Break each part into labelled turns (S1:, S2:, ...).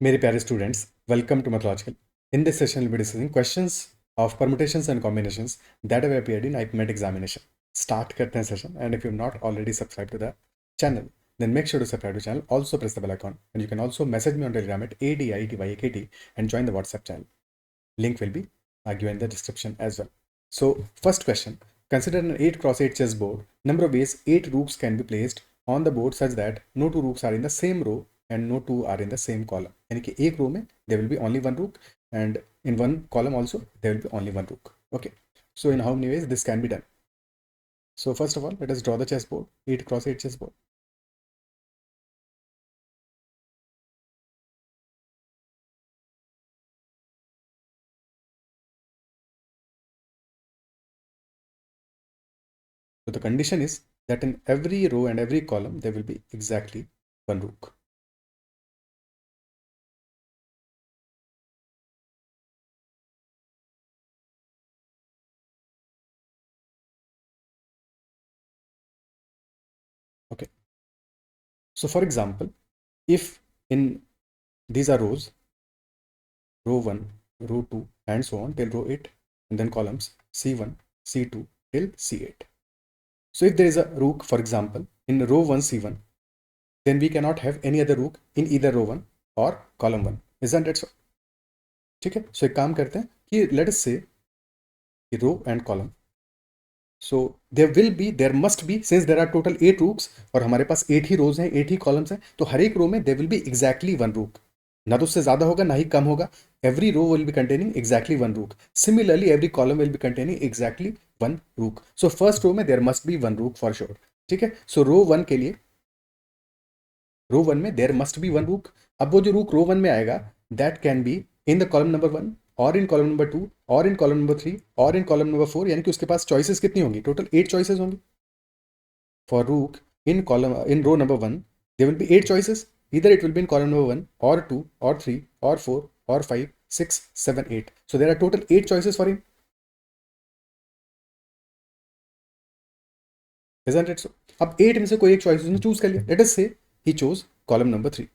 S1: मेरे प्यारे students, welcome to mathological. In this session, we'll be discussing questions of permutations and combinations that have appeared in IPMET examination. Start करते हैं session, and if you've not already subscribed to the channel, then make sure to subscribe to the channel. Also press the bell icon, and you can also message me on Telegram at ADITYAKT and join the WhatsApp channel. Link will be given in the description as well. So, first question: consider an 8x8 chessboard. Number of ways 8 rooks can be placed on the board such that no two rooks are in the same row and no two are in the same column. यानी कि एक रो में there will be only one rook and in one column also there will be only one rook. Okay, so in how many ways this can be done? So first of all, let us draw the chessboard, 8x8 chessboard. So the condition is that in every row and every column there will be exactly one rook. Okay, so for example, if in these are rows, row 1, row 2 and so on till row 8, and then columns C1, C2 till C8. So if there is a rook, for example, in row 1 C1, then we cannot have any other rook in either row 1 or column 1. Isn't it so? ठीक है, so एक काम करते हैं कि let us say row and column. So there must be, since there are total 8 rooks और हमारे पास 8 ही rows हैं, 8 ही columns हैं, तो हर एक row में there will be exactly one rook. ना तो उससे ज़्यादा होगा ना ही कम होगा. Every row will be containing exactly one rook. Similarly, every column will be containing exactly one rook. So first row में there must be one rook for sure. ठीक है, so row 1 के लिए रो 1 में देयर मस्ट बी वन रूक. अब वो जो रूक रो 1 में आएगा that can be in the column number 1 और इन कॉलम नंबर 2 और इन कॉलम नंबर 3 और इन कॉलम नंबर 4. यानी कि उसके पास चॉइसेस कितनी होंगी? टोटल 8 चॉइसेस होंगी for rook in column in row number 1. There will be 8 choices. either it will be in column number 1 or 2 or 3 or 4 or 5 6 7 8. So there are total 8 choices for him. Isn't it so? अब 8 में से कोई एक choice उसने choose कर लिया. Late us से he chose column number 3.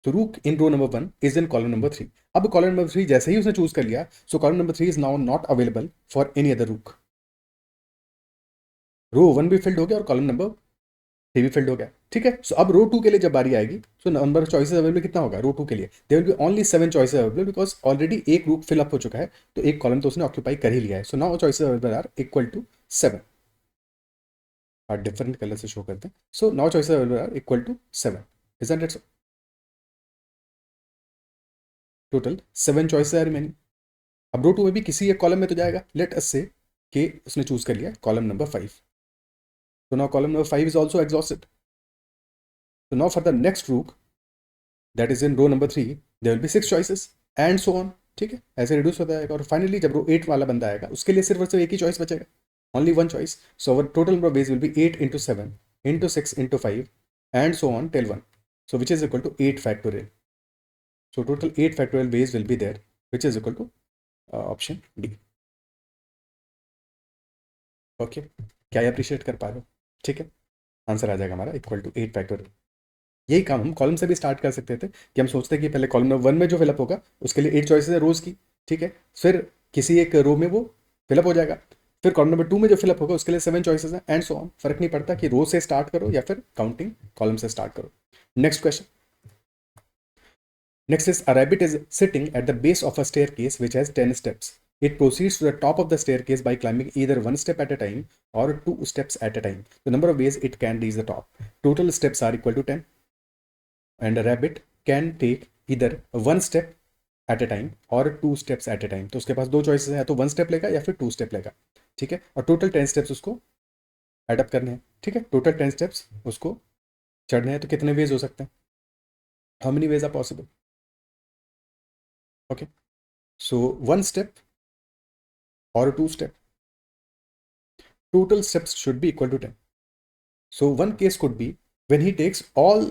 S1: तो rook in row number 1 is in column number 3. अब कॉलम नंबर 3 जैसे ही उसने चूज कर लिया, सो column number 3 is now not available for any other रूक. रो 1 भी फिल्ड हो गया और कॉलम नंबर 3 भी फिल्ड हो गया. ठीक है, सो अब रो 2 के लिए जब बारी आएगी, so number of choices available कितना होगा? रो 2 के लिए there will be only 7 choices available because already एक रूक फिल अप हो चुका है, तो एक कॉलम तो उसने ऑक्यूपाई कर ही लिया है. So now choices available are equal to 7. और डिफरेंट कलर से शो करते हैं. So now choices available are equal to 7. Isn't it so? Total 7 choices are remaining. अब रो 2 में भी किसी एक कॉलम में तो जाएगा. लेट अस से कि उसने चूज कर लिया column number 5. So now column number 5 is also exhausted. So now for the next rook that is in row number 3, there will be 6 choices and so on. ठीक है, ऐसे रिड्यूस होता है. और फाइनली जब रो 8 वाला बंदा आएगा उसके लिए सिर्फ और सिर्फ एक ही चॉइस बचेगा. Only one choice. So our total number of ways will be 8 into 7 into 6 into 5 and so on till 1. So which is equal to 8 factorial. So total 8 factorial ways will be there, which is equal to option D. Okay, क्या ये appreciate कर पा रहे हो? ठीक है, answer आ जाएगा हमारा इक्वल टू 8 फैक्टोरियल. यही काम हम कॉलम से भी स्टार्ट कर सकते थे कि हम सोचते हैं कि पहले कॉलम नंबर 1 में जो फिलअप होगा उसके लिए 8 चॉइसेस है रोज की. ठीक है, फिर किसी एक रो में वो फिलअप हो जाएगा. फिर कॉलम नंबर 2 में जो फिलअप होगा उसके लिए 7 चॉइसेस हैं एंड सो ऑन. फर्क नहीं पड़ता कि रो से स्टार्ट करो या फिर काउंटिंग कॉलम से स्टार्ट करो. Next question. Next is a rabbit is sitting at the base of a staircase which has 10 steps. It proceeds to the top of the staircase by climbing either one step at a time or 2 steps at a time. The number of ways it can reach the top. Total steps are equal to 10. And a rabbit can take either one step at a time or 2 steps at a time. तो उसके पास दो choices है, या तो 1 step लेगा या फिर 2 step लेगा. ठीक है, और टोटल 10 स्टेप्स उसको एडअप करने हैं. ठीक है, टोटल 10 स्टेप्स उसको चढ़ने हैं. तो कितने वेज हो सकते हैं? How many ways are possible? Okay, so 1 step or 2 step. Total steps should be equal to 10. So one case could be when he takes all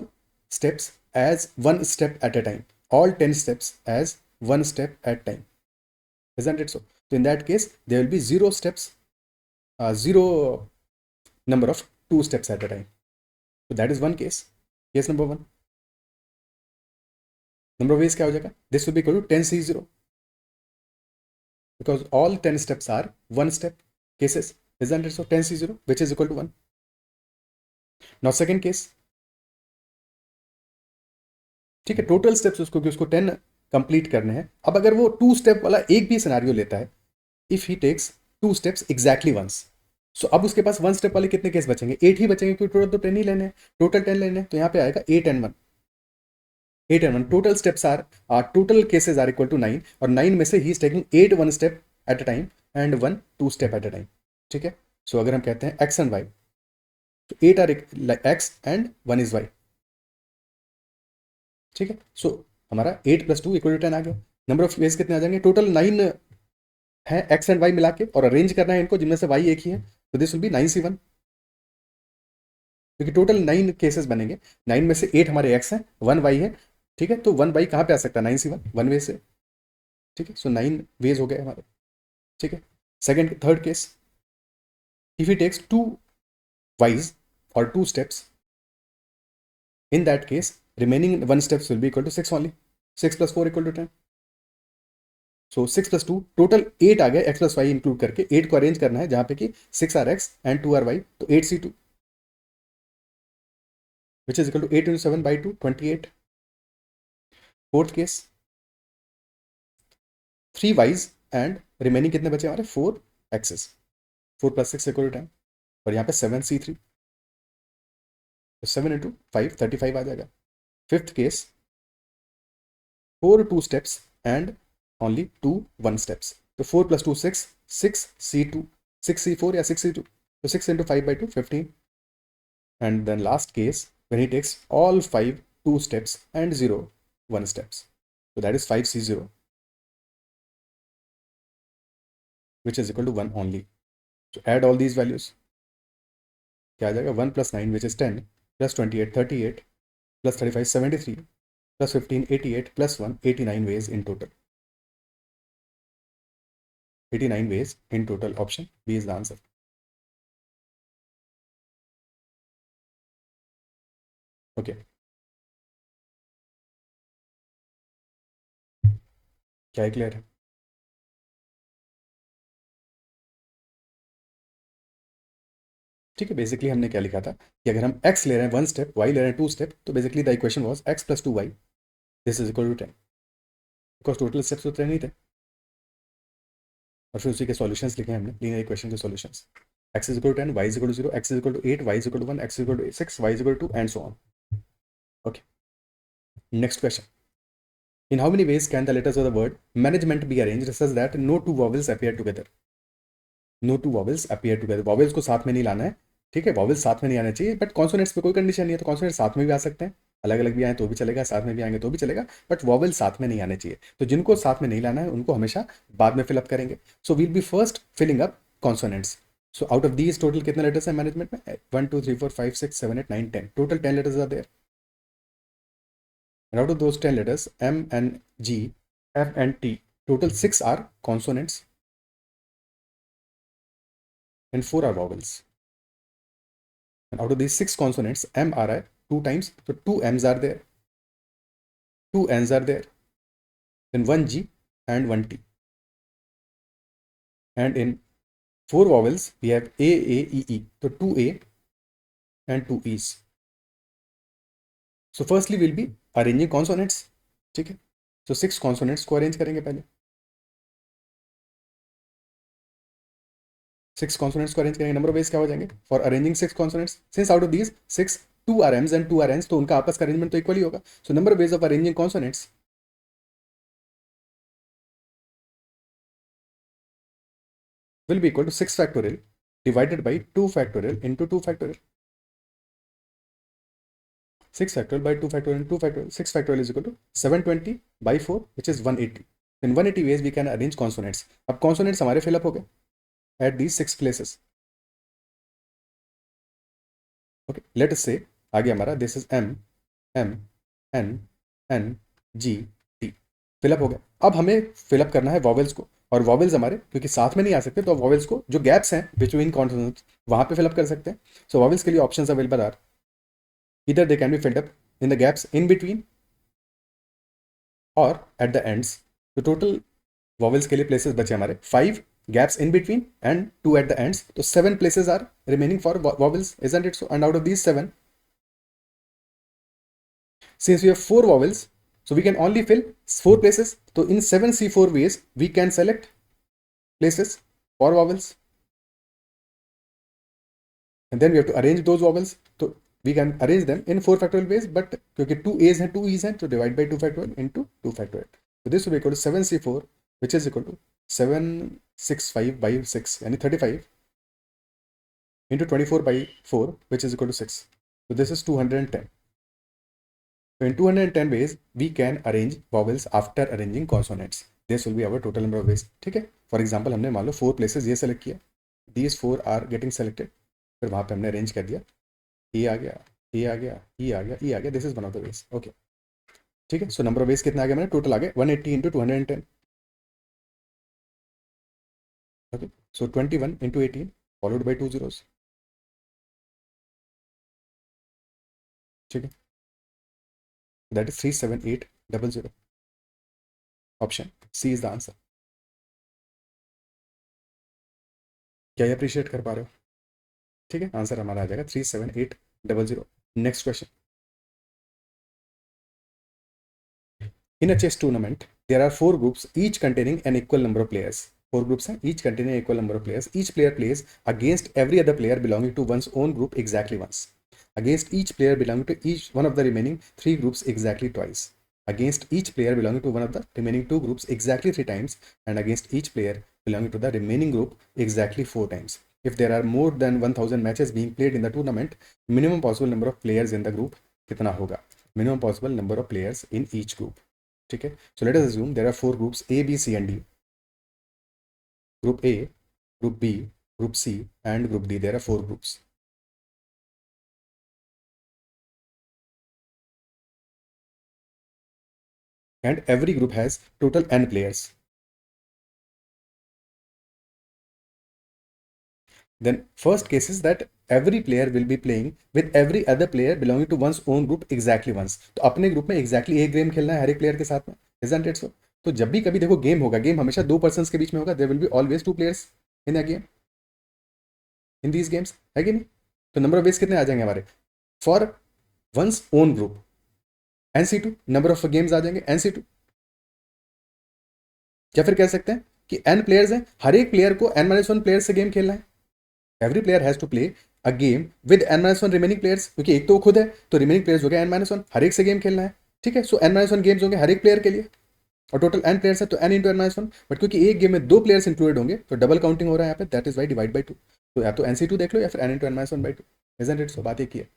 S1: steps as 1 step at a time, all 10 steps as 1 step at time. Isn't it so? So in that case there will be 0 steps, 0 number of 2 steps at a time. So that is one case, case number 1. Number of ways क्या हो जाएगा, this will be equal to 10C0 because all 10 steps are one step cases, isn't it? So 10C0 which is equal to 1. Now second case, ठीक है, total steps उसको कि उसको 10 complete करने हैं. अब अगर वो 2 स्टेप वाला एक भी सिनारियो लेता है, if he takes 2 steps exactly once, so अब उसके पास 1 स्टेप वाले कितने केस बचेंगे, 8 ही बचेंगे क्योंकि टोटल तो 10 ही लेने हैं, टोटल 10 लेने हैं. तो यहाँ पे आएगा 8 and 1, 8 and 1 total steps are total cases are equal to 9, और 9 में से ही is taking 8 1 step at a time and 1 2 step at a time. ठीक है, सो अगर हम कहते हैं x and y, तो 8 are x and 1 is y. ठीक है, सो हमारा 8 + 2 = 10 आ गया. नंबर ऑफ वेज कितने आ जाएंगे, टोटल 9 है x एंड y मिला के, और अरेंज करना है इनको जिनमें से y एक ही है, तो दिस विल बी 9C1, क्योंकि टोटल 9 केसेस बनेंगे. 9 में से 8 हमारे x है, 1 y है. ठीक है, तो 1 y कहाँ पे आ सकता है, 9C1 1 वे से. ठीक है, सो 9 वेज हो गए हमारे. ठीक है, second third case, if he takes 2 y's और 2 steps, in that case remaining 1 steps will be equal to 6 only. 6 + 4 = 10. So 6 + 2 total 8 आ गए, x + y इंक्लूड करके. 8 को अरेंज करना है जहां पे कि 6 are x and 2 are y, तो 8C2 which is equal to 8 × 7 by 2 28. Fourth case, 3 y's and remaining कितने बचे हमारे, 4 x's. 4 + 6 = 10, और यहाँ पे 7C3, तो 7 × 5 35 आ जाएगा. Fifth case, 4 2 steps and only 2 1 steps, तो 4 + 2 6, 6C2, 6C4 या 6C2, so 6 × 5 by 2 15. And then last case, when he takes all 5 2 steps and 0 1 steps, so that is 5C0 which is equal to 1 only. So add all these values, क्या आ जाएगा, 1 + 9 which is 10 + 28 38 + 35 73 + 15 88 + 1 89 ways in total. 89 ways in total. Option B is the answer. Okay, क्या है, clear है? ठीक है, basically हमने क्या लिखा था कि अगर हम x ले रहे हैं 1 स्टेप, y ले रहे हैं 2 स्टेप, तो basically the equation was x + 2y this is equal to 10, because total steps तो 10 ही थे. और फिर उसी के सॉल्यूशंस लिखे हमने, लीनियर इक्वेशन के solutions. x = 10, y = 0, x = 8, y = 1, x = 6, y = 2 and so on. Okay, next question. In how many ways can the letters of the word management be arranged such that no two vowels appear together? No two vowels appear together. vowels को साथ में नहीं लाना है. ठीक है, vowels साथ में नहीं आना चाहिए, बट कॉन्सोनेंट्स पे कोई कंडीशन नहीं है, तो कॉन्सोनेंट्स साथ में भी आ सकते हैं, अलग अलग भी आए तो भी चलेगा, साथ में भी आएंगे तो भी चलेगा, बट वॉवल साथ में नहीं आने चाहिए. तो जिनको साथ में नहीं लाना है उनको हमेशा बाद में फिलअप करेंगे. So we'll be first filling up consonants. So out of these total कितने लेटर्स हैं मैनेजमेंट में, 1 2 3 4 5 6 7 8 9 10, total 10 letters are there. And out of those 10 letters, M and G, F and T, total 6 are consonants and 4 are vowels. And out of these 6 consonants, M are 2 times, so 2 M's are there, 2 N's are there, then 1 G and 1 T. And in 4 vowels, we have A, E, E, so 2 A and 2 E's. So firstly, we'll be arranging consonants. ठीक है, so 6 consonants को arrange करेंगे पहले. 6 consonants को arrange करेंगे. Number of ways क्या हो जाएंगे for arranging 6 consonants, since out of these 6 2 are M's and 2 are N's, तो उनका आपस का अरेंजमेंट तो इक्वल ही होगा. So number of ways of arranging consonants will be equal to 6 factorial divided by 2 factorial into 2 factorial. 6 factorial by 2 factorial into 2 factorial. 6 factorial is equal to 720 by 4 which is 180. In 180 ways we can arrange consonants. अब consonants हमारे fill up हो गए at these 6 places. Okay, let us say आगे हमारा this is M M N N G T fill up हो गया. अब हमें फिलअप करना है वॉवेल्स को, और वॉवेल्स हमारे क्योंकि साथ में नहीं आ सकते, तो वॉवेल्स को जो गैप्स हैं बिटवीन कॉन्सोनेंट्स वहां पे फिलअप कर सकते हैं. सो वॉवेल्स के लिए ऑप्शंस अवेलेबल आर, इधर they can be filled up in the gaps in between, और एट द एंड्स, तो टोटल वॉवल्स के लिए प्लेसेस बचे हमारे 5 gaps in between and 2 at the ends, so 7 places are remaining for vowels, isn't it so? And out of these 7, since we have 4 vowels, so we can only fill 4 places. So in 7C4 ways we can select places for vowels, and then we have to arrange those vowels. So we can arrange them in 4 factorial ways, but क्योंकि 2 a's हैं 2 e's हैं, तो divide by 2 factorial into 2 factorial. So this will be equal to 7C4, which is equal to 765 by 6 यानी 35 into 24 by 4, which is equal to 6. So this is 210. So in 210 ways we can arrange vowels after arranging consonants. This will be our total number of ways. ठीक है. For example हमने मान लो 4 places ये select किया. These 4 are getting selected. फिर वहाँ पे हमने arrange कर दिया. E आ गया, E आ गया, E आ गया, E आ गया. This is one of the ways. Okay. ठीक है. So number of ways कितना आ गया मैंने? Total आ गया 180 into 210. Okay. So 21 into 18 followed by 2 zeros. ठीक है. That is 37800. Option C is the answer. क्या ये अप्रिशिएट कर पा रहे हो? ठीक है, आंसर हमारा आ जाएगा 37800. Next question. In a chess tournament, there are 4 groups, each containing an equal number of players. 4 groups हैं, each containing an equal number of players. Each player plays against every other player belonging to one's own group exactly once. Against each player belonging to each one of the remaining 3 groups exactly twice. Against each player belonging to one of the remaining 2 groups exactly 3 times. And against each player belonging to the remaining group exactly 4 times. If there are more than 1000 matches being played in the tournament, minimum possible number of players in the group कितना होगा? Minimum possible number of players in each group. ठीक है. So let us assume there are 4 groups A, B, C and D. Group A, Group B, Group C and Group D. There are 4 groups. And every group has total n players. Then first case is that every player will be playing with every other player belonging to one's own group exactly once. तो अपने group में exactly एक game खेलना है हर एक player के साथ में. Isn't it so? तो जब भी कभी देखो गेम होगा, गेम हमेशा 2 पर्सन्स के बीच में होगा. There will be always 2 players in a game, in these games, है कि नहीं? तो नंबर ऑफ वेज कितने आ जाएंगे हमारे? For one's own group NC2, number of games आ जाएंगे NC2. या फिर कह सकते हैं कि n प्लेयर्स हैं, हर एक प्लेयर को n-1 प्लेयर से गेम खेलना है. Every player has to play a game with n-1 remaining players, क्योंकि एक तो वो खुद है, तो रिमेनिंग प्लेयर्स हो गया n-1, हर एक से गेम खेलना है. ठीक है. सो n-1 गेम्स होंगे हर एक प्लेयर के लिए, और टोटल n प्लेयर्स है तो n इंटू n-1. बट क्योंकि एक गेम में 2 प्लेयर्स इंक्लूडेड होंगे तो डबल काउंटिंग हो रहा है यहाँ पे. That is y divide by 2. तो या तो NC2 देख लो या फिर n into n-1 by 2. Isn't it सो? बात एक ही है.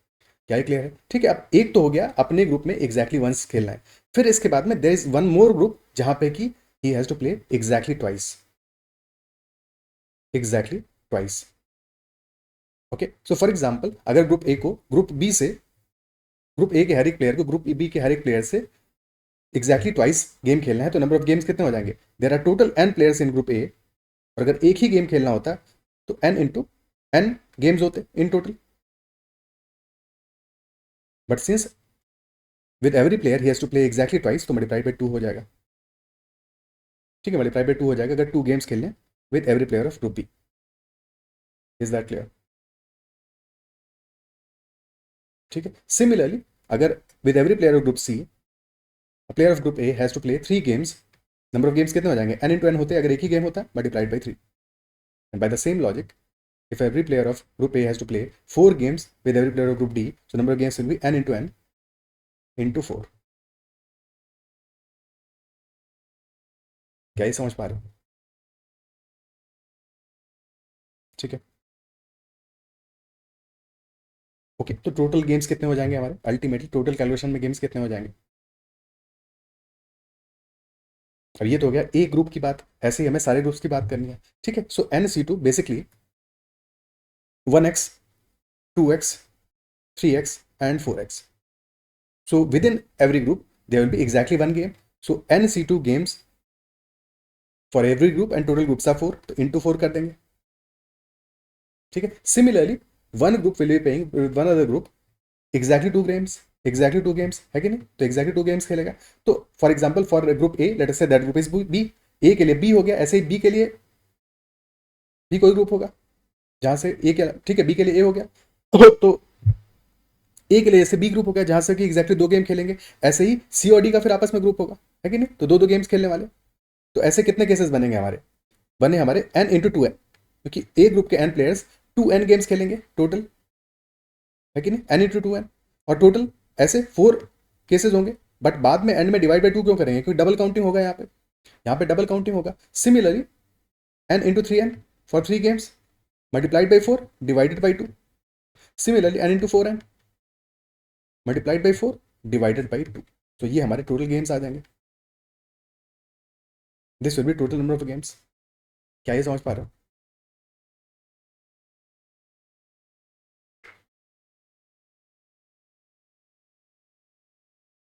S1: क्या ये क्लियर है? ठीक है. अब एक तो हो गया अपने ग्रुप में एग्जैक्टली वंस खेलना है. फिर इसके बाद में there is one more group जहां पे कि he has to play exactly twice. Exactly twice. Okay. So for example अगर ग्रुप ए को ग्रुप बी से, ग्रुप ए के हर एक प्लेयर को ग्रुप बी के हर एक प्लेयर से एग्जैक्टली ट्वाइस गेम खेलना है, तो नंबर ऑफ गेम्स कितने हो जाएंगे? There are total n players in group A, और अगर एक ही गेम खेलना होता तो n इंटू n गेम्स होते in total. But since with every player he has to play exactly twice, तो मल्टीप्लाइड बाई 2 हो जाएगा. ठीक है. मल्टीप्लाइड बाई 2 हो जाएगा अगर 2 गेम्स खेलने with every player of group B. Is that clear? ठीक है. सिमिलरली अगर with every player of group C, player of group A has to play 3 games, number of games कितने हो जाएंगे? n इंटू n होते, अगर एक ही गेम होता multiplied by 3. And by the same logic, if every player of group A has to play 4 games with every player of group D, so number of games will be n into 4. क्या ये समझ पा रहे हो? ठीक है. Okay. तो total games कितने हो जाएंगे हमारे? अल्टीमेटली टोटल कैलकुलेशन में गेम्स कितने हो जाएंगे? अब ये तो हो गया एक ग्रुप की बात. ऐसे ही हमें सारे ग्रुप्स की बात करनी है. ठीक है. सो NC2 basically 1x, 2x, 3x and 4x. So within every group there will be exactly one game. So NC2 games for every group and total groups are 4, तो into 4 कर देंगे. ठीक है. Similarly one group will be playing with one other group exactly 2 games. Exactly 2 games है कि नहीं, तो exactly 2 games खेलेगा। तो for example for group A let us say that group is B, A के लिए बी हो गया, ऐसे ही बी के लिए बी कोई ग्रुप होगा जहां से ए के, ठीक है, बी के लिए ए हो गया तो ए के लिए जैसे बी ग्रुप हो गया जहां से कि एग्जैक्टली 2 गेम खेलेंगे, ऐसे ही सी और डी का फिर आपस में ग्रुप होगा, है कि नहीं, तो 2 गेम्स खेलने वाले। तो ऐसे कितने केसेस बनेंगे हमारे, बने हमारे n इंटू 2n, क्योंकि ए ग्रुप के n प्लेयर्स 2n गेम्स खेलेंगे टोटल, है कि नहीं, n इंटू 2n, और टोटल ऐसे 4 केसेस होंगे। बट बाद में एंड में डिवाइड बाई 2 क्यों करेंगे, क्योंकि डबल काउंटिंग होगा यहाँ पे डबल काउंटिंग होगा। सिमिलरली n इंटू 3n for 3 games multiplied by 4 divided by 2, similarly n इंटू 4n multiplied by 4 divided by 2, तो ये हमारे टोटल गेम्स आ जाएंगे। This will be total number of games. क्या ये समझ पा रहे हो?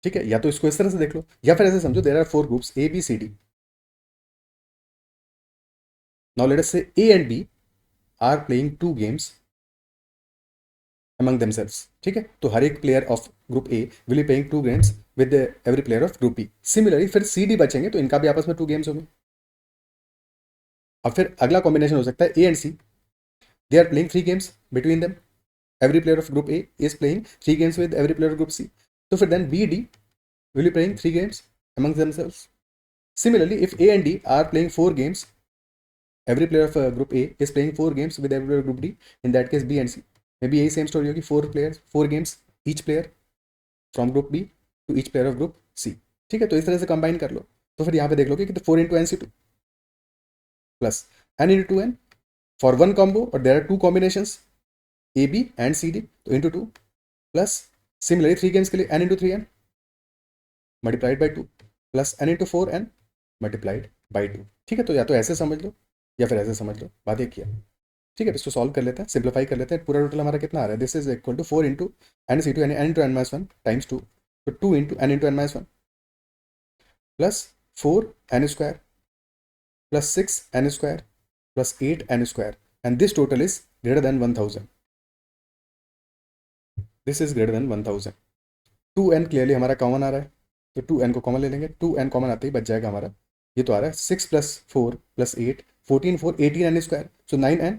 S1: ठीक है, या तो इसको इस तरह से देख लो, या फिर ऐसे समझो there are 4 groups A B C D. Now let us say A and B are playing 2 games among themselves, ठीक है, तो हर एक player of group A will be playing 2 games with every player of group B. Similarly फिर C D बचेंगे तो इनका भी आपस में 2 गेम्स होंगे। अब फिर अगला कॉम्बिनेशन हो सकता है A and C, they are playing 3 games between them, every player of group A is playing 3 games with every player of group C. So for then B, D will be playing 3 games among themselves. Similarly, if A and D are playing 4 games, every player of group A is playing 4 games with every player of group D. In that case, B and C. Maybe यही same story होगी, 4 players, 4 games each player from group B to each player of group C. ठीक है, तो इस तरह से combine कर लो। तो फिर यहाँ पे देख लोगे कि 4 into n C two plus n into two n for 1 combo, और there are 2 combinations A B and C D, तो इंटू 2 प्लस सिमिलरली 3 गेम्स के लिए n इंटू 3n मल्टीप्लाइड बाई 2 प्लस n इंटू 4n मल्टीप्लाइड बाई 2। ठीक है, तो या तो ऐसे समझ लो या फिर ऐसे समझ लो, बात एक किया। ठीक है, इसको सॉल्व कर लेते हैं, सिंप्लीफाई कर लेते हैं। पूरा टोटल हमारा कितना आ रहा है, this is equal to 4 into n C two n into n minus 1 times 2, तो 2 into n into n minus 1 plus 4 n square plus 6 n square plus 8 n square, and this total is greater than 1000। This is greater than 1000। 2n clearly हमारा common आ रहा है, तो 2n को common ले लेंगे, 2n common आते ही बच जाएगा हमारा, ये तो आ रहा है 6 plus 4 plus 8 14 4 18 n square, so 9n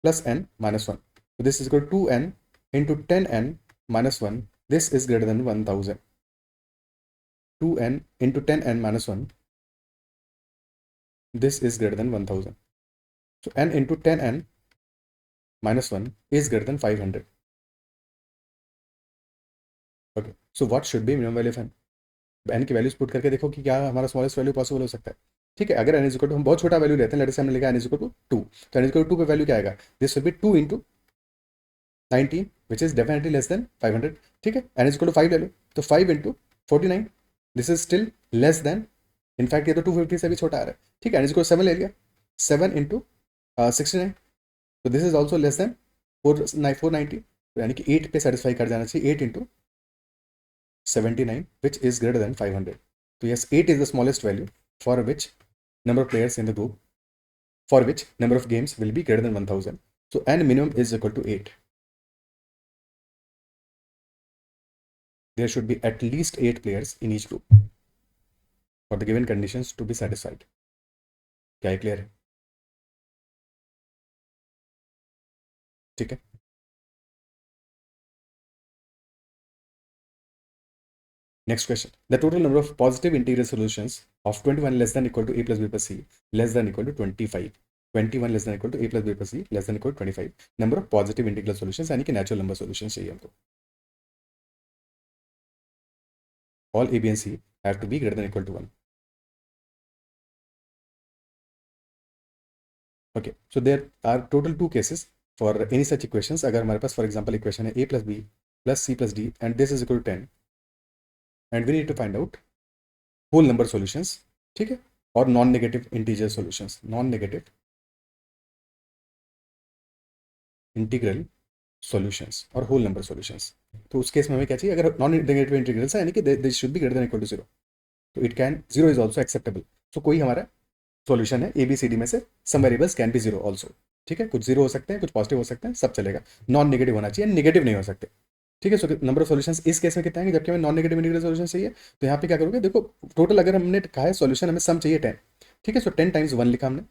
S1: plus n minus 1, so this is equal to 2n into 10n minus 1, this is greater than 1000। 2n into 10n minus 1, this is greater than 1000, so n into 10n minus 1 is greater than 500। okay, so what should be minimum value of n? n की values put करके देखो कि क्या हमारा smallest value possible हो सकता है। ठीक है, अगर n इज इक्वल टू, हम बहुत छोटा वैल्यू लेते हैं, लेट से हमने लिखा n इज इक्वल टू 2, तो n इज इक्वल टू 2 पे वैल्यू क्या आएगा, this will B 2 into 19 which is definitely less than 500। ठीक है, n इज इक्वल टू 5 ले लो, तो 5 into 49, this is still less than, in fact ये तो 250 से भी छोटा आ रहा है। ठीक है, n इज इक्वल 7 ले लिया, 7 इंटू 69, तो this is also less than 490, यानी कि 8 पे सेटिस्फाई कर जाना चाहिए, 8 into 79 which is greater than 500। So yes, 8 is the smallest value for which number of players in the group, for which number of games will be greater than 1000। So n minimum is equal to 8। There should be at least 8 players in each group for the given conditions to be satisfied। क्या है, clear है? ठीक है, next question, the total number of positive integral solutions of 21 less than equal to a plus b plus c less than equal to 25, 21 less than equal to a plus b plus c less than equal to 25 number of positive integral solutions, यानी कि natural number solutions चाहिए हमको। all a b and c have to be greater than equal to 1। okay, so there are total 2 cases for any such equations। अगर हमारे पास for example equation है a plus b plus c plus d and this is equal to 10 and we need to find out whole number solutions, ठीक है, और non negative integer solutions, non negative integral solutions और whole number solutions. तो उस case में हमें क्या चाहिए, अगर नॉन नेगेटिव इंटीग्रल्स है यानी कि this should be greater than equal to 0, तो it can 0 is also acceptable. तो कोई हमारा सॉल्यूशन है ए बी सी डी में से सम वेरिएबल्स कैन बी 0 ऑल्सो। ठीक है, कुछ 0 हो सकते हैं, कुछ पॉजिटिव हो सकते हैं, सब चलेगा, नॉन नेगेटिव होना चाहिए, नेगेटिव नहीं हो सकते। ठीक है। सो नंबर ऑफ सॉल्यूशंस इस केस में कितना आएंगे, जबकि हमें नॉन नेगेटिव इंटीग्रल सॉल्यूशन चाहिए। तो यहाँ पे क्या करोगे, देखो टोटल अगर हमने कहा है सॉल्यूशन हमें सम चाहिए 10, ठीक है। सो 10 टाइम्स 1 लिखा हमने,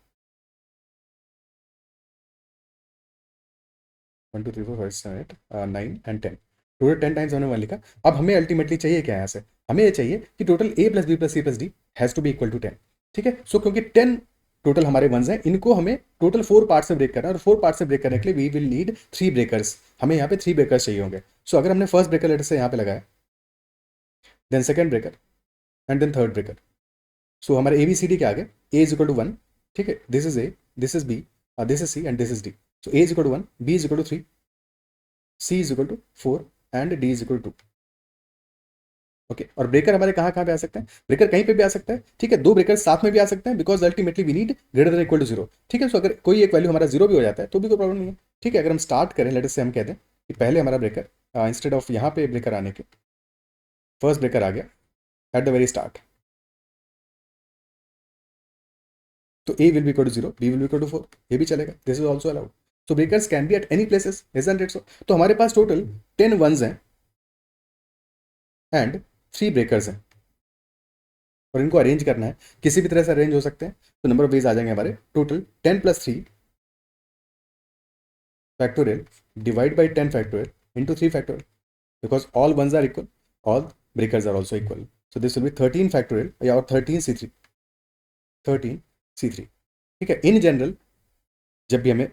S1: 1 2 3 4 5 6 7 8 9 एंड 10, टोटल 10 टाइम्स हमने 1 लिखा। अब हमें अल्टीमेटली चाहिए क्या यहाँ से, हमें ये चाहिए कि total a plus B plus C plus D has to be equal to 10, ठीक है। सो क्योंकि 10 टोटल हमारे वंस हैं, इनको हमें टोटल 4 पार्ट्स में ब्रेक करना है, और 4 पार्ट्स में ब्रेक करने के लिए वी विल नीड 3 ब्रेकर्स, हमें यहाँ पे 3 ब्रेकर्स चाहिए होंगे। सो अगर हमने फर्स्ट ब्रेकर लेटर से यहाँ पे लगाया, then second breaker and then third breaker, so हमारे ए बी सी डी क्या आ गया, ए इज इक्वल टू 1, ठीक है, this is A, this is B, this is C and this is D. So A is equal to 1, B is equal to 3, C is equal to 4 and D is equal to 2। Okay, और breaker हमारे कहाँ कहाँ पे आ सकते हैं, breaker कहीं पे भी आ सकता है, ठीक है। दो ब्रेकर साथ में भी आ सकते हैं, because ultimately we need greater than equal to zero, ठीक है। सो अगर कोई एक वैल्यू हमारा जीरो भी हो जाता है तो भी कोई प्रॉब्लम नहीं है, ठीक है। अगर हम स्टार्ट करें, लेट से हम कह दें कि पहले हमारा ब्रेकर इंस्टेड ऑफ यहाँ पे ब्रेकर आने के, फर्स्ट ब्रेकर आ गया एट द वेरी स्टार्ट, तो A will be equal to zero, B will be equal to 4, ये भी चलेगा, this is also allowed. So breakers can be at any places, isn't it so. तो हमारे पास total 10 ones हैं and 3 breakers हैं, और इनको अरेंज करना है, किसी भी तरह से अरेंज हो सकते हैं। तो नंबर ऑफ वेज आ जाएंगे हमारे, total 10 plus 3 factorial divide by 10 factorial into 3 factorial, because all ones are equal, all breakers are also equal. So this will be 13 factorial या और 13 C3, 13 C3, ठीक है। इन जनरल जब भी हमें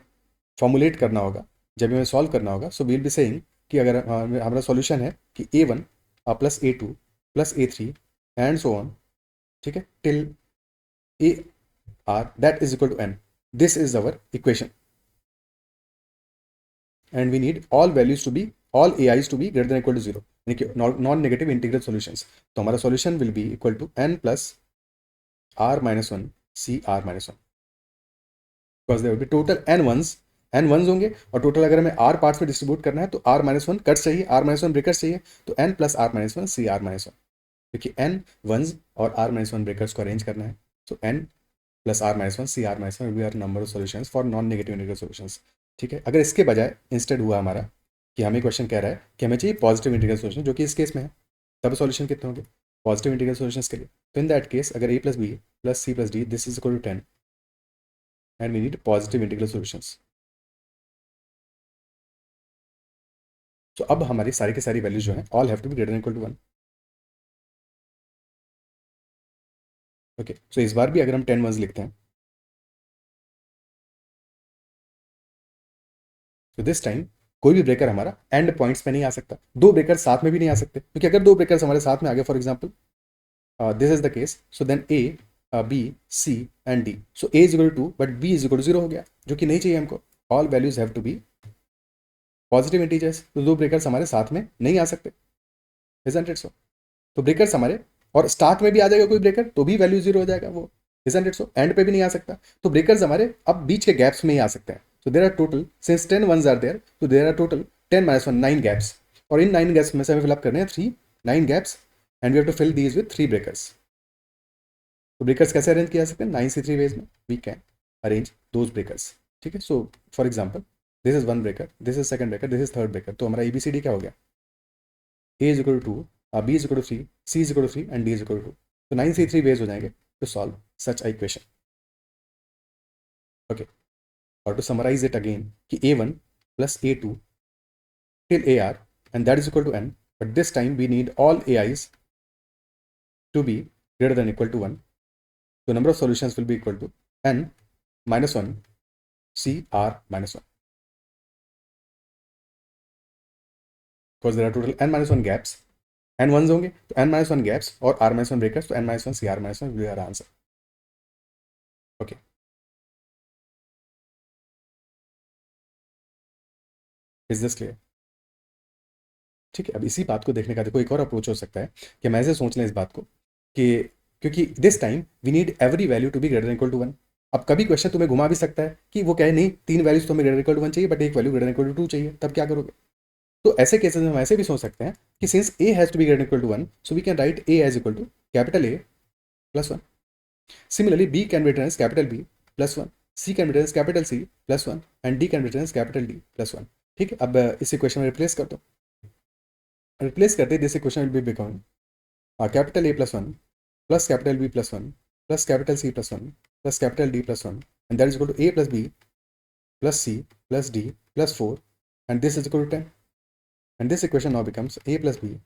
S1: फॉर्मुलेट करना होगा, जब भी हमें सॉल्व करना होगा, सो वील बी सेइंग कि अगर हमारा सॉल्यूशन है कि A1 plus A2 plus A3 and so on, ठीक है, till A R that is equal to n, this is our equation and we need all values to be, all AIs to be greater than equal to zero, यानी कि non negative integral solutions. तो हमारा solution will be equal to n plus r minus 1 C R minus 1, because there will be total n once होंगे, और total अगर हमें r parts में distribute करना है तो r माइनस 1 कट्स चाहिए, r माइनस 1 ब्रेकर्स चाहिए, तो n plus r minus 1 C R minus 1, क्योंकि n वंस और r माइनस 1 ब्रेकर्स को अरेंज करना है। तो n plus r minus 1 C R minus 1 will be our number of solutions for non negative integral solutions, ठीक है। अगर इसके बजाय इंस्टेड हुआ हमारा कि हमें क्वेश्चन कह रहा है कि हमें चाहिए पॉजिटिव इंटीग्रल सॉल्यूशन, जो कि इस केस में है, तब सॉल्यूशन कितने होंगे पॉजिटिव इंटीग्रल सॉल्यूशंस के लिए। तो इन दैट केस अगर a plus B plus C plus D this is equal to 10 and we need positive integral solutions. तो अब हमारी सारी की सारी वैल्यूज जो है all have to be greater than equal to 1। Okay, so इस बार भी अगर हम 10 वंस लिखते हैं, तो दिस टाइम कोई भी ब्रेकर हमारा एंड पॉइंट्स पे नहीं आ सकता, दो ब्रेकर साथ में भी नहीं आ सकते, क्योंकि अगर दो ब्रेकर्स हमारे साथ में आ गए, for example this is the case, so then A B C and D, so A is equal to but B is equal to zero हो गया, जो कि नहीं चाहिए हमको। All values have to be positive integers, तो दो breakers हमारे साथ में नहीं आ सकते, इजंट इट सो। तो ब्रेकर्स हमारे, और स्टार्ट में भी आ जाएगा कोई ब्रेकर तो भी वैल्यू जीरो हो जाएगा वो, इजंट इट सो। एंड पे भी नहीं आ सकता, तो ब्रेकर्स हमारे अब बीच के गैप्स में ही आ सकते हैं। So there are total, since 10 ones are there, so there are total 10 minus 1 9 gaps, और इन 9 gaps में से हमें फिल अप करने हैं 3 9 gaps and we have to fill these with 3 breakers। तो ब्रेकर्स कैसे अरेंज किया जा सकते हैं, 9C3 वेज में we can arrange those breakers, ठीक है। So for example this is one breaker, this is second breaker, this is third breaker, तो हमारा ABCD क्या हो गया, A is equal to 2, B is equal to 3, C is equal to 3 and D is equal to 2। तो 9C3 ways हो जाएंगे to solve such a equation. Okay, or to summarize it again कि A1 plus A2 till AR and that is equal to n, but this time we need all AIs to be greater than equal to 1, so number of solutions will be equal to n minus 1 CR minus 1, because there are total n minus 1 gaps, n ones होंगे तो n minus 1 gaps और r minus 1 breakers, तो n minus 1 CR minus 1 will be our answer। okay, is this clear? ठीक है, अब इसी बात को देखने का देखो एक और अप्रोच हो सकता है कि हम ऐसे सोच लें इस बात को कि क्योंकि this time we need every value to be greater equal to 1। अब कभी क्वेश्चन तुम्हें घुमा भी सकता है कि वो कहे नहीं, तीन वैल्यूज तुम्हें ग्रेटर इक्वल टू 1 चाहिए बट एक वैल्यू ग्रेटर इक्वल टू 2 चाहिए, तब क्या करोगे। तो ऐसे केसेस में हम ऐसे भी सोच सकते हैं कि since A has to be greater equal to 1, so we can write A as equal to capital A plus 1। Similarly B can be written as capital B plus 1, C can be written as capital C plus 1 and D can be written as capital D plus 1। ठीक है, अब इस equation में replace कर दो, replace करते this equation will be become capital A plus 1 plus capital B plus 1 plus capital C plus 1 plus capital D plus 1, and that is equal to A plus B plus C plus D plus 4, and this is equal to 10. And this equation now becomes A plus B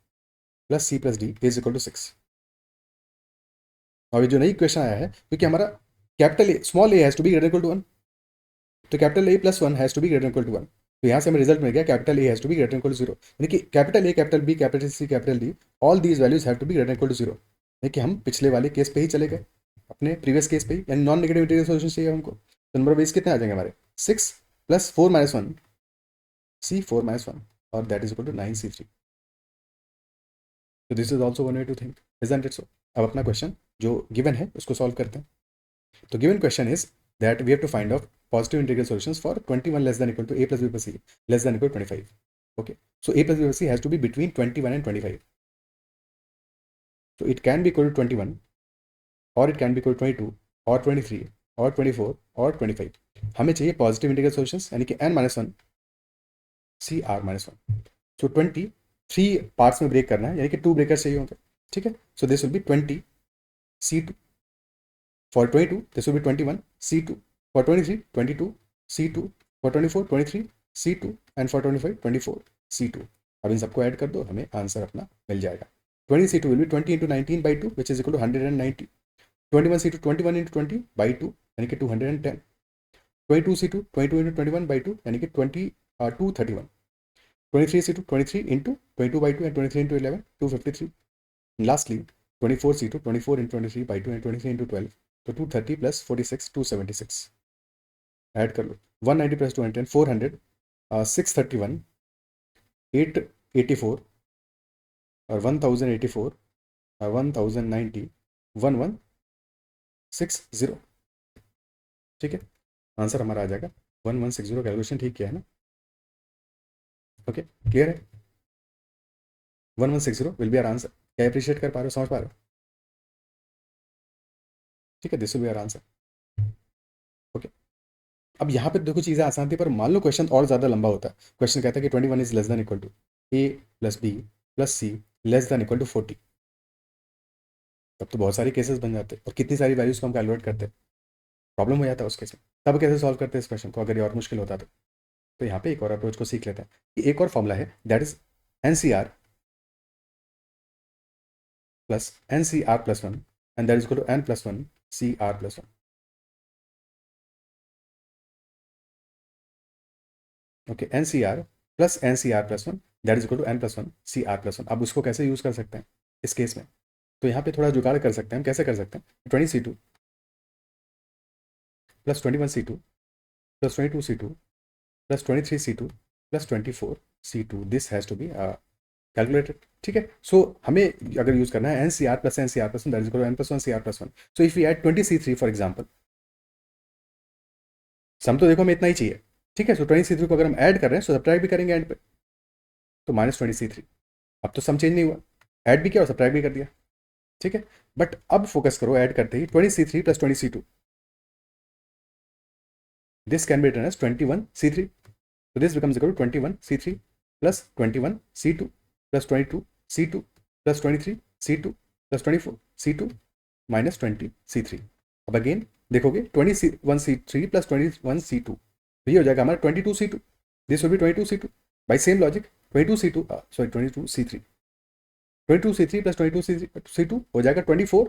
S1: plus C plus D is equal to 6. और ये जो नई equation आया है क्योंकि हमारा capital A small A has to be greater equal to 1, तो capital A plus 1 has to be greater equal to 1, तो यहाँ से हमें रिजल्ट मिल गया capital A has to be greater equal to 0, यानी कि capital A, capital B, capital C, capital D, all these values have to be greater equal to 0, यानी कि हम पिछले वाले केस पे ही चले गए, अपने प्रीवियस केस पे ही, यानी नॉन नेगेटिव इंटीग्रल सॉल्यूशन चाहिए हमको। तो नंबर बेस कितने आ जाएंगे हमारे 6 प्लस 4 माइनस 1 सी 4 माइनस 1, और that is equal to 9 C3। तो this is also one way to think, isn't it so? अब अपना क्वेश्चन जो गिवन है उसको सॉल्व करते हैं। तो given question is that we have to find out positive integral solutions for 21 less than equal to A plus B plus C less than equal to 25. Okay, so A plus B plus C has to be between 21 and 25. So it can be equal to 21, or it can be equal to 22, or 23, or 24, or 25. हमें चाहिए positive integral solutions, यानी कि n minus 1 C R minus 1। So 23 parts में break करना है, यानी कि 2 breakers चाहिए होंगे, ठीक है। सो this will B 20 C2, for 22 this will be 21 C2, for 23 22 C2, for 24 23 C2, and for 25 24 C2। अब इन सबको ऐड कर दो, हमें आंसर अपना मिल जाएगा। 20 C2 will be 20 into 19 by 2 which is equal to 190, 21 C2 21 into 20 by 2 यानी कि 210, 22 C2 22 into 21 by 2 यानी कि 231, 23 C2 23 into 22 by 2 and 23 into 11 253, and lastly 24 C2 24 into 23 by 2 and 23 into 12, तो 230 प्लस 46 276, ऐड कर लो, 190 प्लस 210 400, 631 884 और 1084 और 1090 1160, ठीक है। आंसर हमारा आ जाएगा 1160। कैलकुलेशन ठीक किया है ना? ओके, क्लियर है? 1160 विल बी आवर आंसर। क्या अप्रिशिएट कर पा रहे हो, समझ पा रहे हो? ठीक है, this will be our answer. Okay, अब यहाँ पे देखो चीज़ें आसान थी, पर मान लो क्वेश्चन और ज़्यादा लंबा होता है। क्वेश्चन कहता है कि 21 is less than equal to A plus B plus C less than equal to 40, तब तो बहुत सारे केसेस बन जाते हैं और कितनी सारी वैल्यूज को हम कैलकुलेट करते हैं, प्रॉब्लम हो जाता है उस केस में। तब कैसे सॉल्व करते हैं इस क्वेश्चन को अगर ये और मुश्किल होता तो यहाँ पे एक और अप्रोच को सीख लेते हैं कि एक और फॉर्मूला है, that is NCR plus NCR plus 1 and that is equal to N plus 1 CR plus 1। Okay, NCR plus NCR plus 1 that is equal to N plus 1 CR plus 1। अब उसको कैसे यूज़ कर सकते हैं इस केस में? तो यहाँ पे थोड़ा जुगाड़ कर सकते हैं हम। कैसे कर सकते हैं? 20C2 plus 21C2 plus 22C2 plus 23C2 plus 24C2, this has to be calculated, ठीक है। सो हमें अगर यूज़ करना है NCR plus NCR plus 1 that is equal to N plus 1 CR plus 1। So if we add 20C3 for example, sum तो देखो हमें इतना ही चाहिए, ठीक है। सो 20C3 को अगर हम ऐड कर रहे हैं, सो सब्ट्रैक्ट भी करेंगे एंड पे, तो माइनस 20C3। अब तो सम चेंज नहीं हुआ, ऐड भी किया और सब्ट्रैक्ट भी कर दिया, ठीक है। बट अब फोकस करो ऐड करते ही 20C3 plus 20C2, this can be written as 21C3। So this becomes equal to 21C3 plus 21C2 plus 22C2 plus 23C2 plus 24C2 minus 20C3। अब अगेन देखोगे 21C3 plus 21C2, तो ये हो जाएगा हमारा 22C2, this will be 22C2 by same logic. 22C2 sorry 22C3, 22C3 plus 22C2 हो जाएगा 24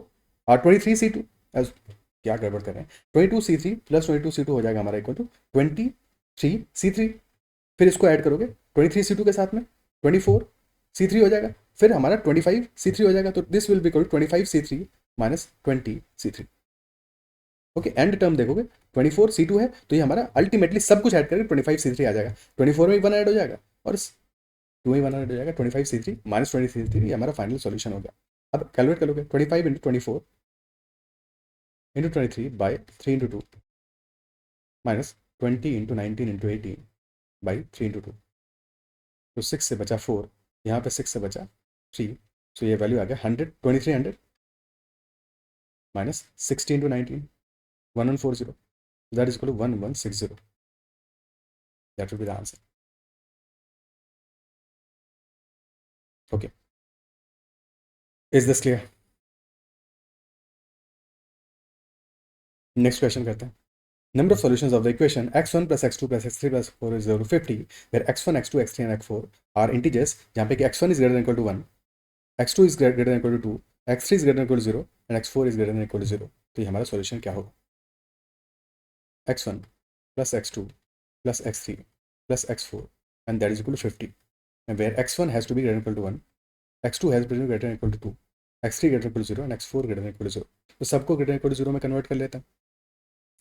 S1: और 23C2, क्या गड़बड़ कर रहे हैं, 22C3 प्लस 22C2 हो जाएगा हमारा इक्वल टू 23C3। फिर इसको ऐड करोगे 23C2 के साथ में 24C3 हो जाएगा, फिर हमारा 25C3 हो जाएगा, तो this will be equal to 25C3 minus 20C3। Okay, and term देखोगे 24C2 है, तो ये हमारा अल्टीमेटली सब कुछ ऐड करके 25C3 आ जाएगा। 24 में 1 ऐड हो जाएगा और 2 में 1 ऐड हो जाएगा, 25C3 माइनस 20C3, ये हमारा फाइनल सॉल्यूशन हो गया। अब कैलकुलेट कर लोगे 25 into 24 into 23 by 3 into 2 minus 20 into 19 into 18 by 3 into 2, तो 6 से बचा 4, यहाँ पे 6 से बचा 3, सो ये वैल्यू आ गया 100, 2300 minus 60 into 19 1140, that is equal to 1160, that will be the answer. Okay, is this clear? Next question करते हैं. Number of solutions of the equation x1 plus x2 plus x3 plus 4 is equal to 50, where x1, x2, x3 and x4 are integers, जहाँ पे कि x1 is greater than equal to 1, x2 is greater than equal to 2, x3 is greater than equal to 0 and x4 is greater than equal to 0. तो ये हमारा solution क्या होगा? x1 plus x2 plus x3 plus x4 and that is equal to 50, and where x1 has to be greater than equal to 1, x2 has to be greater than equal to 2, x3 greater than equal to 0 and x4 greater than equal to 0. तो सबको greater than equal to 0 में convert कर लेते हैं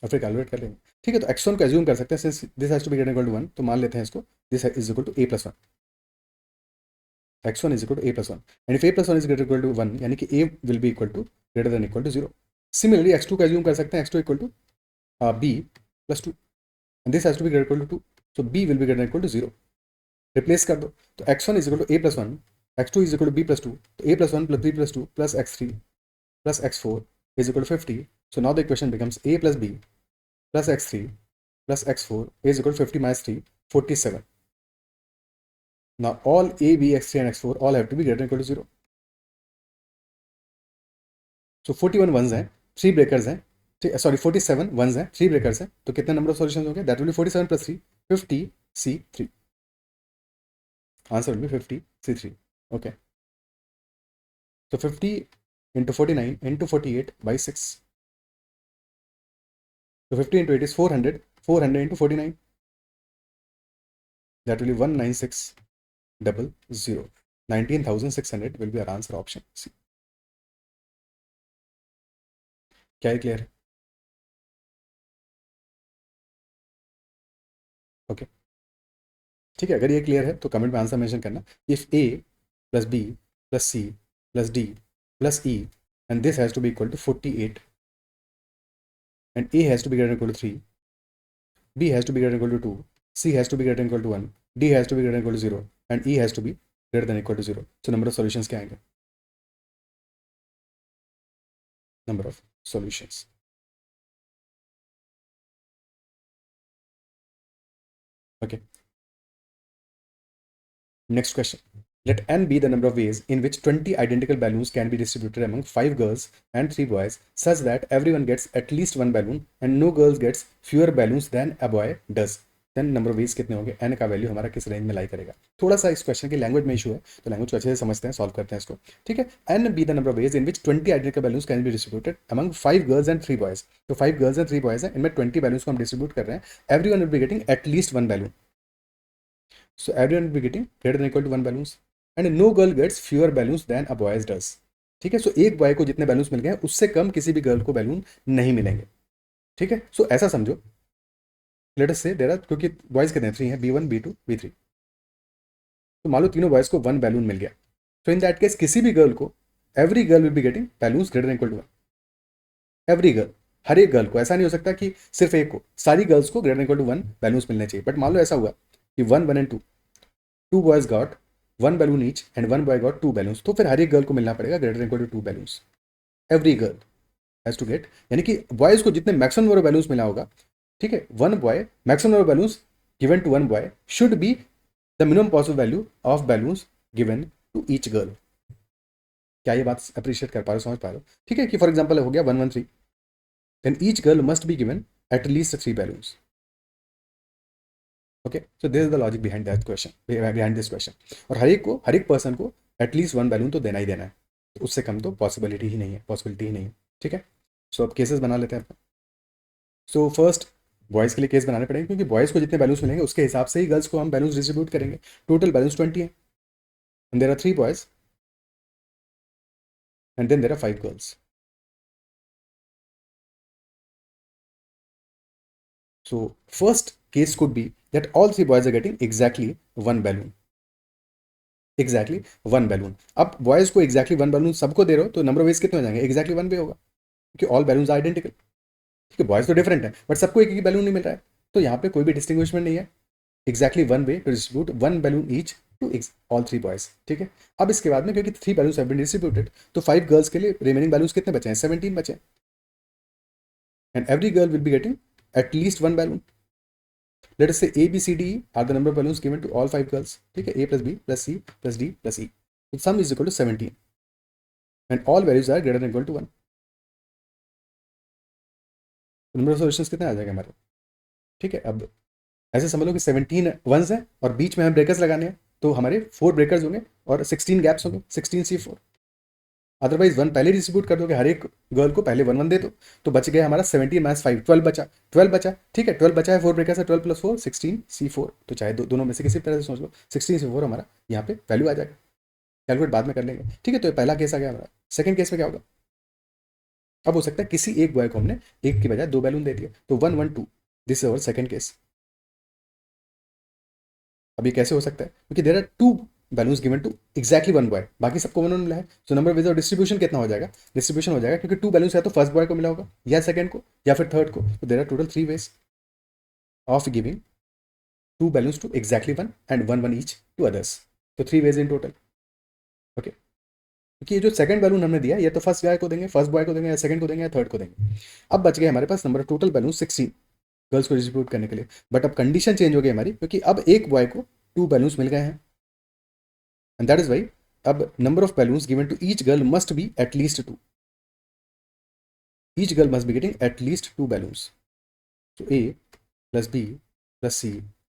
S1: और फिर calculate कर लेंगे. ठीक है, तो x1 को एज्यूम कर सकते हैं, since this has to be greater equal to 1, तो मान लेते हैं इसको this is equal to a plus 1. x1 is equal to a plus 1 and if a plus 1 is greater equal to 1, यानी कि a will be equal to greater than equal to 0. Similarly x2 को assume कर सकते हैं x2 equal to b plus 2 and this has to be greater equal to 2, so b will be greater equal to 0. Replace कर दो, तो x1 is equal to a plus 1, x2 is equal to b plus 2, तो a plus 1 plus b plus 2 plus x3 plus x4 is equal to 50. So now the equation becomes a plus b plus x3 plus x4 is equal to 50 minus 3, 47. Now all a, b, x3 and x4 all have to be greater than equal to 0. So 41 ones हैं, 3 breakers हैं, sorry 47 ones हैं, 3 breakers हैं, तो कितने number of solutions हो गए? That will B 47 plus 3, 50 C3. Answer will be 50 C3. Okay, so 50 into 49 into 48 by 6. So 50 into 8 is 400. 400 into 49. That will be 19600. 19,600 will be our answer, option C. क्या है clear है? Okay, ठीक है, अगर ये clear है तो कमेंट में आंसर मेंशन करना. If a plus b plus c plus d plus e and this has to be equal to 48 and a has to be greater than equal to 3, b has to be greater than equal to 2, c has to be greater than equal to 1, d has to be greater than equal to 0 and e has to be greater than equal to 0. So number of solutions क्या आएंगे? Number of solutions. Okay. Next question. Let n be the number of ways in which 20 identical balloons can be distributed among 5 girls and 3 boys such that everyone gets at least 1 balloon and no girl gets fewer balloons than a boy does. Then number of ways कितने होंगे? n का value हमारा किस range में लाई करेगा? थोड़ा सा इस क्वेश्चन की लैंग्वेज में इशू है, तो लैंग्वेज को अच्छे से समझते हैं, सॉल्व करते हैं इसको. ठीक है, n be the number of ways in which 20 identical balloons can be distributed among 5 girls and 3 boys. तो 5 girls and 3 boys हैं, इनमें 20 balloons को हम डिस्ट्रीब्यूट कर रहे हैं. Everyone will be getting at least 1 balloon. So everyone will be getting greater than equal to 1 balloons and no girl gets fewer balloons than a boy does. ठीक है, सो एक बॉय को जितने बैलून्स मिल गए उससे कम किसी भी गर्ल को बैलून नहीं मिलेंगे. ठीक है, सो ऐसा समझो, लेट अस से देयर आर, क्योंकि बॉयज कितने हैं? 3 हैं, b1 b2 b3. तो मान लो तीनों बॉयज को 1 बैलून मिल गया, तो इन दैट केस किसी भी गर्ल को, every girl will be getting balloons greater than equal to 1. Every girl, हर एक गर्ल को. ऐसा नहीं हो सकता कि सिर्फ एक को, सारी गर्ल्स को greater than equal to 1 balloons मिलने चाहिए. बट मान लो ऐसा हुआ कि 1 1 and 2, 2 boys got 1 balloon each and 1 boy got 2 balloons, तो फिर हर एक गर्ल को मिलना पड़ेगा greater than equal to 2 balloons. Every girl has to get, यानी कि बॉयज को जितने मैक्सिमम नंबर ऑफ बैलून्स मिला होगा, ठीक है, 1 boy maximum number of balloons given to 1 boy should be the minimum possible value of balloons given to each girl. क्या ये बात अप्रिशिएट कर पा रहे हो, समझ पा रहे हो? ठीक है, कि फॉर एग्जाम्पल हो गया 1 1 3, then each girl must be given at least 3 balloons. Okay, so this is the logic behind that question, behind this question. और हर एक पर्सन को एटलीस्ट 1 बैलून तो देना ही देना है, तो उससे कम तो पॉसिबिलिटी ही नहीं है. ठीक है, सो अब केसेस बना लेते हैं. सो फर्स्ट बॉयज़ के लिए केस बनाने पड़ेंगे, क्योंकि बॉयज़ को जितने बैलून्स मिलेंगे उसके हिसाब से ही गर्ल्स को हम बैलून्स डिस्ट्रीब्यूट करेंगे. टोटल बैलून्स 20 है and there are 3 boys and then there are 5 girls. So first case could be that all 3 boys are getting exactly 1 balloon. Exactly 1 balloon. अब बॉयज को exactly 1 balloon सबको दे रहे हो, तो नंबर ऑफ वेज कितने हो जाएंगे? exactly 1 पे होगा, क्योंकि ऑल बैलून्स आइडेंटिकल. ठीक है, बॉयज तो डिफरेंट है बट सबको एक ही बैलून नहीं मिल रहा है, तो यहाँ पे कोई भी डिस्टिंग्विशमेंट नहीं है. exactly 1 way to distribute 1 balloon each to all 3 boys. ठीक है, अब इसके बाद में क्योंकि 3 बैलून्स हैव बीन डिस्ट्रीब्यूटेड, तो 5 गर्ल्स के लिए रिमेनिंग बैलून्स कितने बचे हैं? 17 बचे. And every girl will be getting at least 1 balloon. Let us say A, B, C, D, E are the number of balloons given to all 5 girls. ठीक है, A plus B plus C plus D plus E. तो sum is equal to 17 and all values are greater than equal to 1। Number of solutions कितने आ जाएगा हमारे? ठीक है, अब ऐसे समझ लो कि 17 वंस है और बीच में हमें ब्रेकर्स लगाने हैं, तो हमारे 4 ब्रेकर्स होंगे और 16 गैप्स होंगे, 16C4। अदरवाइज 1 पहले डिस्ट्रीब्यूट कर दोगे, हर एक गर्ल को पहले 1 1 दे दो, तो बच गया हमारा 17 माइनस 5, 12 बचा। 12 बचा, ठीक है, 12 बचा है, 4 ब्रेकर्स है, 12 प्लस 4 16C4। तो चाहे दोनों में से किसी तरह से सोच लो, 16C4 हमारा यहाँ पे वैल्यू आ जाएगा। कैलकुलेट बाद में कर लेंगे, ठीक है। तो ये पहला केस आ गया हमारा। सेकंड केस में क्या होगा? अब हो सकता है किसी एक बॉय को हमने एक की बजाय 2 बैलून दे दिया, तो 1 1 2, this is our second case. अब ये कैसे हो सकता है? क्योंकि there are 2 balloons given to exactly 1 boy, बाकी सबको 1 1 मिला है। सो नंबर विद डिस्ट्रीब्यूशन कितना हो जाएगा? डिस्ट्रीब्यूशन हो जाएगा, क्योंकि 2 बैलून्स है तो फर्स्ट बॉय को मिला होगा या सेकंड को या फिर थर्ड को। तो there are total 3 ways of giving 2 balloons to exactly 1 and 1 1 each to others. तो 3 वेज इन टोटल। ओके, क्योंकि ये जो सेकंड बैलून हमने दिया, ये तो फर्स्ट गाय को देंगे, फर्स्ट बॉय को देंगे, या सेकंड को देंगे, या थर्ड को देंगे। अब बच गए हमारे पास नंबर टोटल बैलून 16 गर्ल्स को डिस्ट्रीब्यूट करने के लिए। बट अब कंडीशन चेंज हो गई हमारी, क्योंकि अब एक बॉय को 2 बैलून्स मिल गए हैं, एंड दैट इज वाई अब number of balloons given to each girl must be at least 2। Each girl must be getting at least 2 balloons. So A plus B plus C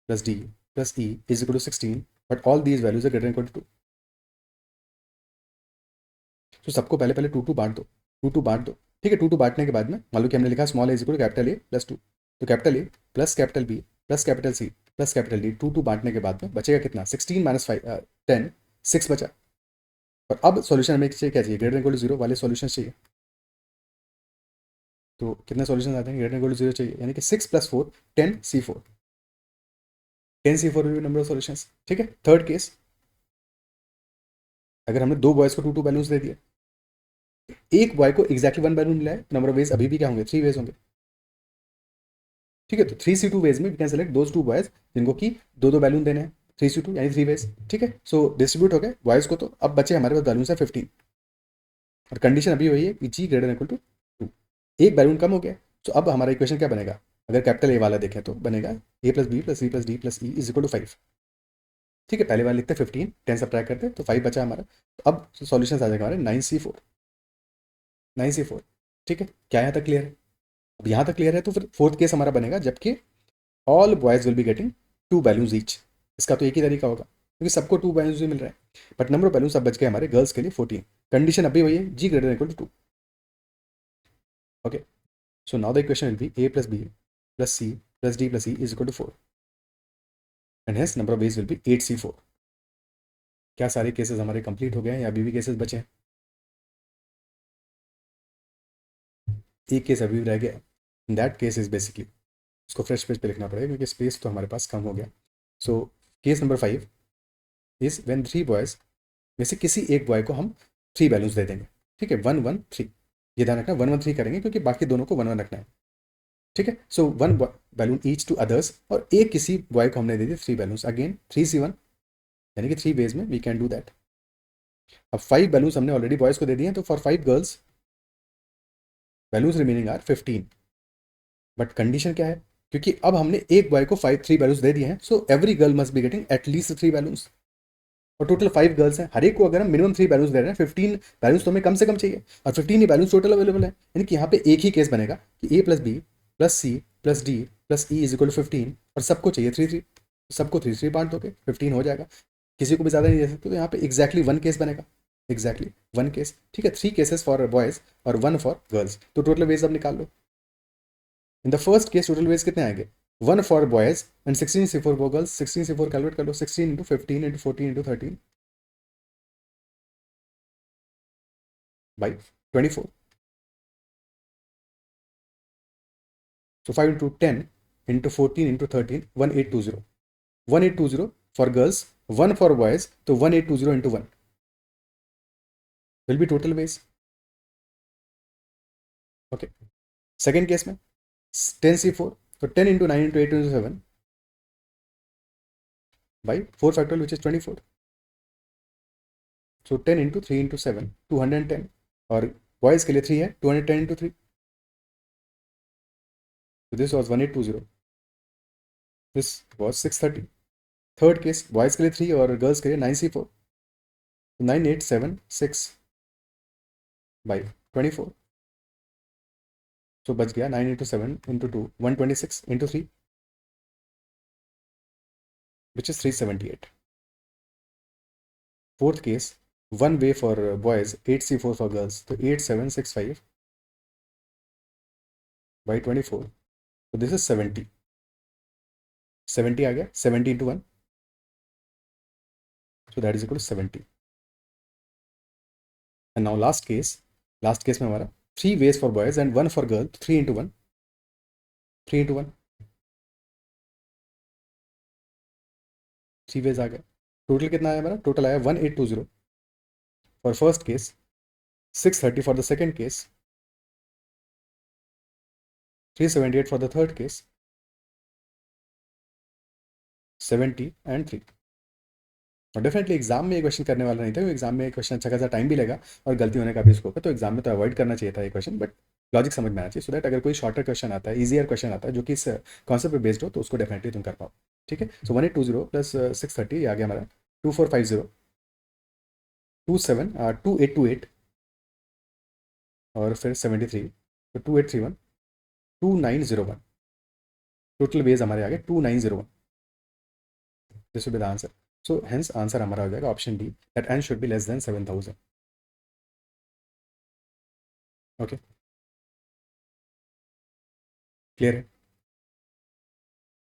S1: plus D plus E is equal to 16, but all these values are greater than equal to 2. तो सबको पहले पहले 2 2 बांट दो, 2 2 बांट दो, ठीक है। 2 2 बांटने के बाद में मान लो कि हमने लिखा small A is equal to capital A plus 2, तो capital A plus capital B plus capital C plus capital D, 2 2 बांटने के बाद में बचेगा कितना? 16 माइनस 5 10, 6 बचा। और अब सॉल्यूशन हमें चाहिए क्या? चाहिए ग्रेटर देन इक्वल टू 0 वाले सॉल्यूशन चाहिए। तो कितने सॉल्यूशन आते हैं? ग्रेटर देन इक्वल टू 0 चाहिए, यानी कि 6 plus 4 10C4, 10C4 will be number of solutions, ठीक है। थर्ड केस, अगर हमने 2 बॉयज को 2 2 बैलून्स दे दिए, एक बॉय को एग्जैक्टली 1 बैलून मिला है, नंबर ऑफ वेज अभी भी क्या होंगे? 3 वेज होंगे, ठीक है। तो 3C2 वेज में we can select those 2 boys जिनको कि 2 2 बैलून देने हैं, 3C2 यानी 3 वेज, ठीक है। सो डिस्ट्रीब्यूट हो गए बॉयज को, तो अब बचे हमारे पास बैलून है 15, और कंडीशन अभी वही है कि जी ग्रेटर इक्वल टू 2, एक बैलून कम हो गया। तो अब हमारा इक्वेशन क्या बनेगा? अगर कैपिटल ए वाला देखें तो बनेगा A plus B plus C plus D plus E is equal to 5, ठीक है। पहले वाले लिखते 15, 10 सब्ट्रैक्ट करते तो 5 बचा हमारा। तो अब सॉल्यूशन आ जाएगा हमारे 9C4, 9C4, ठीक है। क्या यहाँ तक क्लियर है? अब यहाँ तक क्लियर है, तो फिर फोर्थ केस हमारा बनेगा जबकि all boys will be getting 2 balloons each. इसका तो एक ही तरीका होगा, क्योंकि सबको 2 बैलून्स ही मिल रहा है, बट नंबर ऑफ बैलून्स अब बच गए हमारे गर्ल्स के लिए 14। कंडीशन अभी वही है, जी greater equal to 2। Okay, so now the equation will be A plus B plus C plus D plus E is equal to 4, and hence number of ways will be 8C4। क्या सारे cases हमारे complete हो गए हैं या अभी भी cases बचे हैं? एक केस अभी भी रह गया, इन दैट केस इज बेसिकली उसको फ्रेश पेज पे लिखना पड़ेगा, क्योंकि स्पेस तो हमारे पास कम हो गया। So case number 5 is when 3 boys में से किसी एक बॉय को हम 3 बैलून्स दे देंगे, ठीक है। 1 1 3, ये ध्यान रखना 1 1 3 करेंगे, क्योंकि बाकी दोनों को 1 1 रखना है, ठीक है। सो 1 बैलून ईच टू अदर्स, और एक किसी बॉय को हमने दे दिए 3 बैलून्स, अगेन 3C1, यानी कि 3 वेज में वी कैन डू दैट। अब 5 बैलून्स हमने ऑलरेडी बॉयज को दे दिए हैं, तो for 5 girls balloons remaining are 15। But condition क्या है? क्योंकि अब हमने एक बॉय को 3 बैलून्स दे दिए हैं, so every girl must be getting at least 3 balloons, और टोटल 5 गर्ल्स हैं, हर एक को अगर हम मिनिमम 3 बैलून्स दे रहे हैं, 15 बैलून्स तो हमें कम से कम चाहिए, और 15 ही बैलून्स टोटल अवेलेबल है। यानी कि यहाँ पे एक ही केस बनेगा कि A plus B plus C plus D plus E is equal to 15, और सबको चाहिए 3 3, सबको 3 3 बांट दोगे 15 हो जाएगा। किसी को भी ज़्यादा नहीं दे सकते, तो यहाँ पे एग्जैक्टली 1 केस बनेगा, एग्जैक्टली 1 केस, ठीक है। 3 केसेस फॉर बॉयज और 1 फॉर गर्ल्स, तो टोटल वेज अब निकाल लो। In the first case total ways कितने आएंगे? 1 for boys and 16C4 for girls. 16C4 calculate कर लो, 16 into 15 into 14 into 13 by 24। So 5 into 10 into 14 into 13, 1820. 1820 for girls, 1 for boys, तो 1820 into 1 will be total ways. Okay. Second case में 10C4, तो 10 into 9 into 8 into 7 by 4 factorial, which is 24. So 10 into 3 into 7, 210, और boys के लिए 3 है, 210 into 3. So this was 1820. This was 630. Third case, boys के लिए 3 और girls के लिए 9C4. 9876 by 24. So बच गया 9 into 7 into 2 126 into 3 which is 378. Fourth case, one way for boys, 8C4 for girls. So 8765 by 24. So this is 70. 70 आ गया, 70 into 1. So that is equal to 70. And now last case में हमारा 3 ways for boys and 1 for girls. 3 into 1. 3 into 1. 3 ways आ गया. Total कितना आया हमारा? Total आया 1820 for first case, 630 for the second case, 378 for the third case, 70 and 3. और definitely exam में ये क्वेश्चन करने वाला नहीं था, एग्जाम में क्वेश्चन अच्छा खासा टाइम भी लेगा और गलती होने का भी स्कोप है, तो एग्जाम में तो अवॉइड करना चाहिए था ये क्वेश्चन, बट लॉजिक समझ में आना चाहिए, सो दैट अगर कोई शॉर्टर क्वेश्चन आता है, ईजियर क्वेश्चन आता है जो कि इस कॉन्सेप्ट पे बेस्ड हो, तो उसको डेफिनेटली तुम कर पाओ. ठीक है, सो 1820 प्लस 630 आ गया हमारा 2450 27 2828 और फिर 73, तो 2831 2901. टोटल वेज हमारे आ गए 2901. This will be the answer. So hence answer हमारा हो जाएगा option D, that n should be less than 7000. Okay, clear है?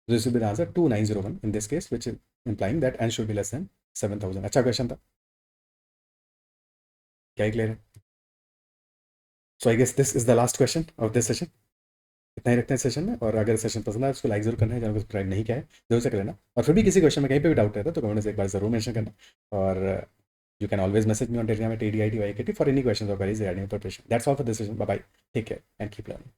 S1: This will be the answer 2901 in this case, which is implying that n should be less than 7000. अच्छा question था, क्या ही clear है? So I guess this is the last question of this session. इतना ही रखते हैं सेशन में, और अगर सेशन पसंद आए उसको लाइक जरूर करना है, चैनल को सब्सक्राइब नहीं किया है जरूर से कर लेना, और फिर भी किसी क्वेश्चन में कहीं पे भी डाउट रहता है तो कमेंट से एक बार जरूर मेंशन करना, और you can always message me on Telegram at ADITYKT for any questions or queries regarding preparation. That's all for this session. Bye bye. Take care and keep learning.